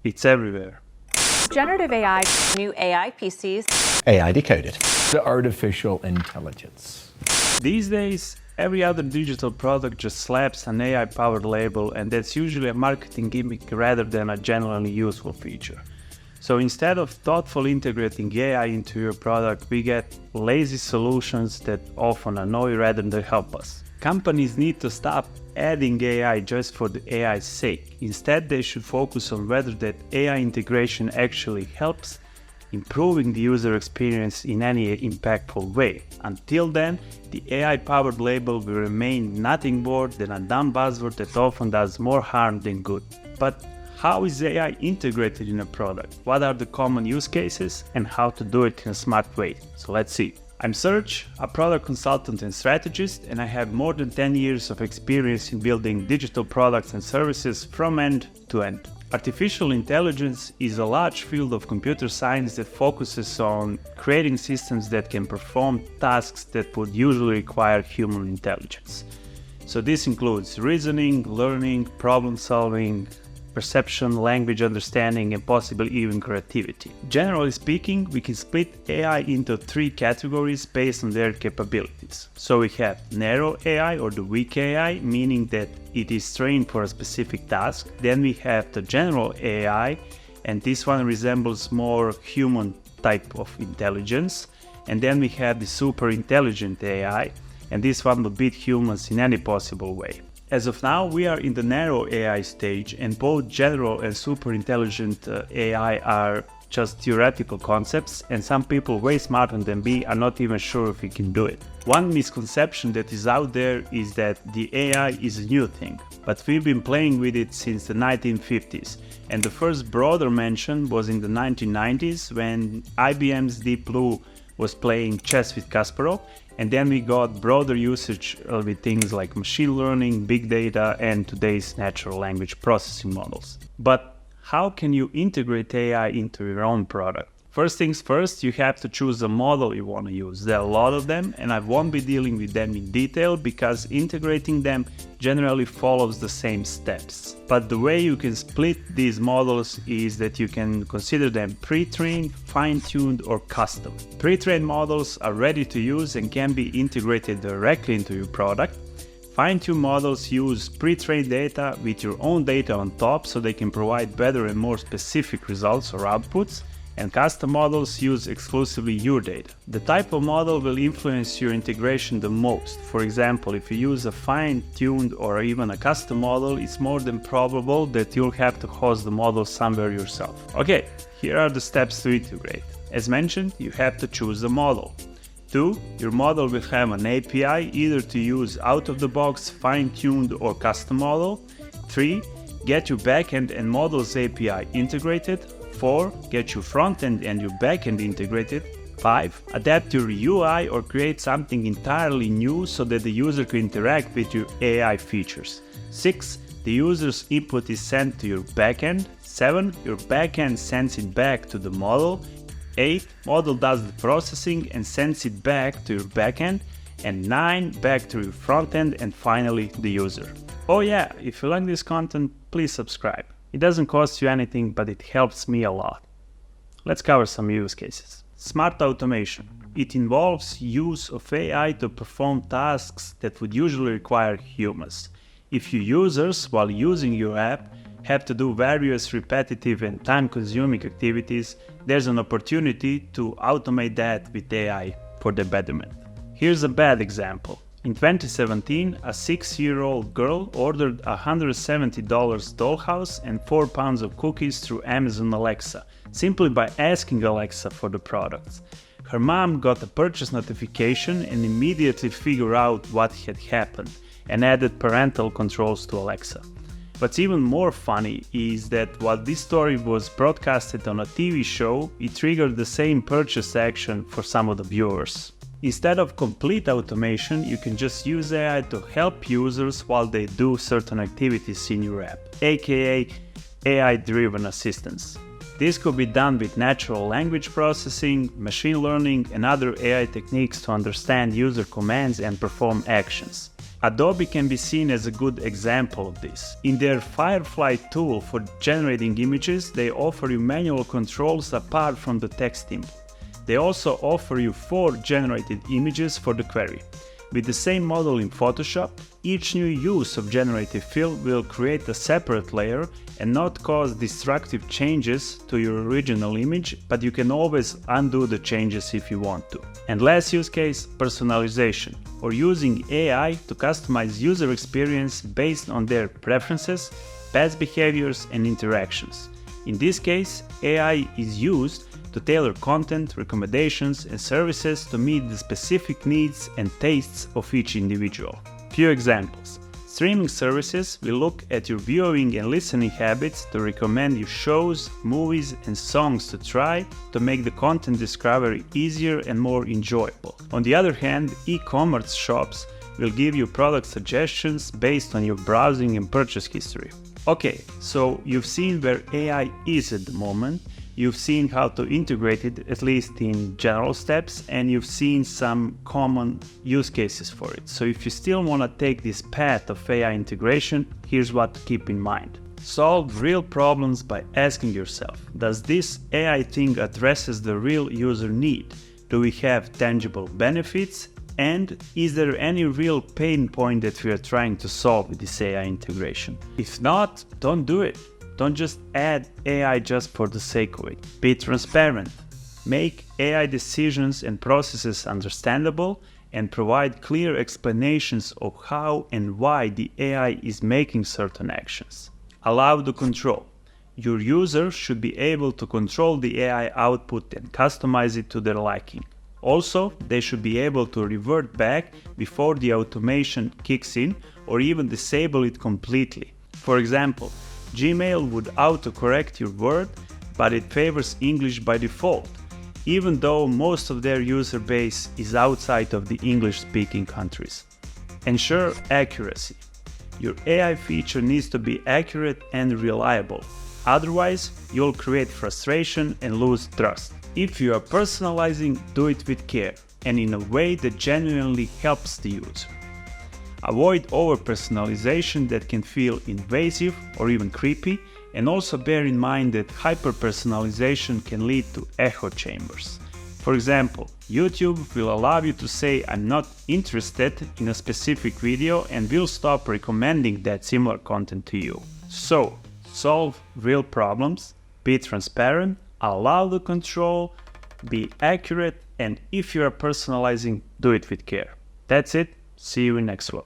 It's everywhere. Generative AI. New AI PCs. AI decoded. The artificial intelligence. These days, every other digital product just slaps an AI-powered label, and that's usually a marketing gimmick rather than a genuinely useful feature. So instead of thoughtfully integrating AI into your product, we get lazy solutions that often annoy rather than help us. Companies need to stop adding AI just for the AI's sake. Instead, they should focus on whether that AI integration actually helps improving the user experience in any impactful way. Until then, the AI-powered label will remain nothing more than a dumb buzzword that often does more harm than good. But how is AI integrated in a product? What are the common use cases and how to do it in a smart way? So let's see. I'm Serge, a product consultant and strategist, and I have more than 10 years of experience in building digital products and services from end to end. Artificial intelligence is a large field of computer science that focuses on creating systems that can perform tasks that would usually require human intelligence. So this includes reasoning, learning, problem solving, perception, language understanding, and possibly even creativity. Generally speaking, we can split AI into three categories based on their capabilities. So we have narrow AI or the weak AI, meaning that it is trained for a specific task. Then we have the general AI, and this one resembles more human type of intelligence. And then we have the super intelligent AI, and this one will beat humans in any possible way. As of now, we are in the narrow AI stage, and both general and super intelligent AI are just theoretical concepts, and some people way smarter than me are not even sure if we can do it. One misconception that is out there is that the AI is a new thing, but we've been playing with it since the 1950s, and the first broader mention was in the 1990s when IBM's Deep Blue was playing chess with Kasparov, and then we got broader usage with things like machine learning, big data, and today's natural language processing models. But how can you integrate AI into your own product? First things first, you have to choose a model you want to use. There are a lot of them, and I won't be dealing with them in detail because integrating them generally follows the same steps. But the way you can split these models is that you can consider them pre-trained, fine-tuned, or custom. Pre-trained models are ready to use and can be integrated directly into your product. Fine-tuned models use pre-trained data with your own data on top so they can provide better and more specific results or outputs. And custom models use exclusively your data. The type of model will influence your integration the most. For example, if you use a fine-tuned or even a custom model, it's more than probable that you'll have to host the model somewhere yourself. Okay, here are the steps to integrate. As mentioned, you have to choose the model. 2. Your model will have an API either to use out-of-the-box, fine-tuned, or custom model. 3. Get your backend and models API integrated. 4. Get your front-end and your back-end integrated. 5. Adapt your UI or create something entirely new so that the user can interact with your AI features. 6. The user's input is sent to your backend. 7. Your backend sends it back to the model. 8. Model does the processing and sends it back to your backend. And 9. Back to your front-end, and finally the user. Oh yeah, if you like this content, please subscribe. It doesn't cost you anything, but it helps me a lot. Let's cover some use cases. Smart automation. It involves use of AI to perform tasks that would usually require humans. If you users, while using your app, have to do various repetitive and time-consuming activities, there's an opportunity to automate that with AI for the betterment. Here's a bad example. In 2017, a 6-year-old girl ordered a $170 dollhouse and 4 pounds of cookies through Amazon Alexa, simply by asking Alexa for the products. Her mom got a purchase notification and immediately figured out what had happened and added parental controls to Alexa. What's even more funny is that while this story was broadcasted on a TV show, it triggered the same purchase action for some of the viewers. Instead of complete automation, you can just use AI to help users while they do certain activities in your app, aka AI-driven assistance. This could be done with natural language processing, machine learning, and other AI techniques to understand user commands and perform actions. Adobe can be seen as a good example of this. In their Firefly tool for generating images, they offer you manual controls apart from the text input. They also offer you 4 generated images for the query. With the same model in Photoshop, each new use of generative fill will create a separate layer and not cause destructive changes to your original image, but you can always undo the changes if you want to. And last use case, personalization, or using AI to customize user experience based on their preferences, past behaviors, and interactions. In this case, AI is used to tailor content, recommendations, and services to meet the specific needs and tastes of each individual. Few examples. Streaming services will look at your viewing and listening habits to recommend you shows, movies, and songs to try to make the content discovery easier and more enjoyable. On the other hand, e-commerce shops will give you product suggestions based on your browsing and purchase history. Okay, so you've seen where AI is at the moment. You've seen how to integrate it, at least in general steps, and you've seen some common use cases for it. So if you still want to take this path of AI integration, here's what to keep in mind. Solve real problems by asking yourself, does this AI thing addresses the real user need? Do we have tangible benefits? And is there any real pain point that we are trying to solve with this AI integration? If not, don't do it. Don't just add AI just for the sake of it. Be transparent. Make AI decisions and processes understandable and provide clear explanations of how and why the AI is making certain actions. Allow the control. Your user should be able to control the AI output and customize it to their liking. Also, they should be able to revert back before the automation kicks in or even disable it completely. For example, Gmail would autocorrect your word, but it favors English by default, even though most of their user base is outside of the English-speaking countries. Ensure accuracy. Your AI feature needs to be accurate and reliable. Otherwise, you'll create frustration and lose trust. If you are personalizing, do it with care and in a way that genuinely helps the user. Avoid over-personalization that can feel invasive or even creepy, and also bear in mind that hyper-personalization can lead to echo chambers. For example, YouTube will allow you to say "I'm not interested" in a specific video and will stop recommending that similar content to you. So, solve real problems, be transparent, allow the control, be accurate, and if you are personalizing, do it with care. That's it. See you in next one.